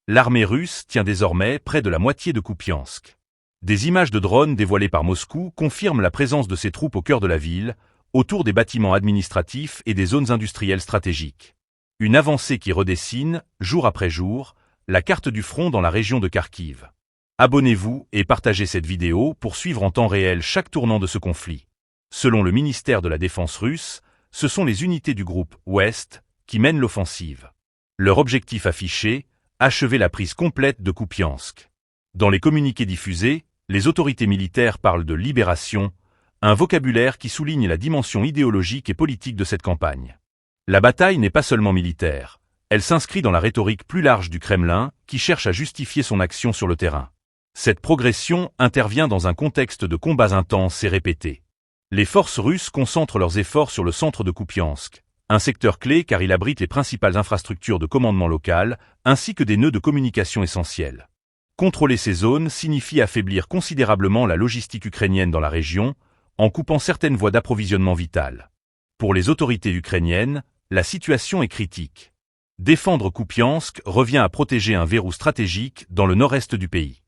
L'armée russe tient désormais près de la moitié de Kupiansk. Des images de drones dévoilées par Moscou confirment la présence de ses troupes au cœur de la ville, autour des bâtiments administratifs et des zones industrielles stratégiques. Une avancée qui redessine, jour après jour, la carte du front dans la région de Kharkiv. Abonnez-vous et partagez cette vidéo pour suivre en temps réel chaque tournant de ce conflit. Selon le ministère de la Défense russe, ce sont les unités du groupe Ouest qui mènent l'offensive. Leur objectif affiché, achever la prise complète de Kupiansk. Dans les communiqués diffusés, les autorités militaires parlent de libération, un vocabulaire qui souligne la dimension idéologique et politique de cette campagne. La bataille n'est pas seulement militaire, elle s'inscrit dans la rhétorique plus large du Kremlin qui cherche à justifier son action sur le terrain. Cette progression intervient dans un contexte de combats intenses et répétés. Les forces russes concentrent leurs efforts sur le centre de Kupiansk, un secteur clé car il abrite les principales infrastructures de commandement local, ainsi que des nœuds de communication essentiels. Contrôler ces zones signifie affaiblir considérablement la logistique ukrainienne dans la région, en coupant certaines voies d'approvisionnement vitales. Pour les autorités ukrainiennes, la situation est critique. Défendre Kupiansk revient à protéger un verrou stratégique dans le nord-est du pays.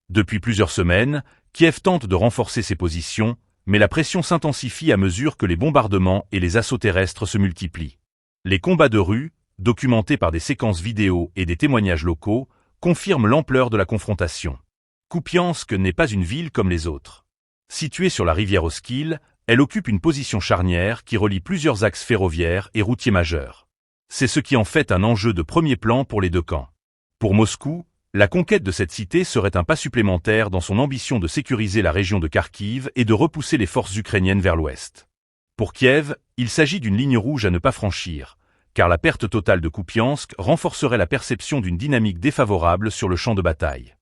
Depuis plusieurs semaines, Kiev tente de renforcer ses positions, mais la pression s'intensifie à mesure que les bombardements et les assauts terrestres se multiplient. Les combats de rue, documentés par des séquences vidéo et des témoignages locaux, confirment l'ampleur de la confrontation. Kupiansk n'est pas une ville comme les autres. Située sur la rivière Oskil, elle occupe une position charnière qui relie plusieurs axes ferroviaires et routiers majeurs. C'est ce qui en fait un enjeu de premier plan pour les deux camps. Pour Moscou, la conquête de cette cité serait un pas supplémentaire dans son ambition de sécuriser la région de Kharkiv et de repousser les forces ukrainiennes vers l'ouest. Pour Kiev, il s'agit d'une ligne rouge à ne pas franchir, car la perte totale de Kupiansk renforcerait la perception d'une dynamique défavorable sur le champ de bataille.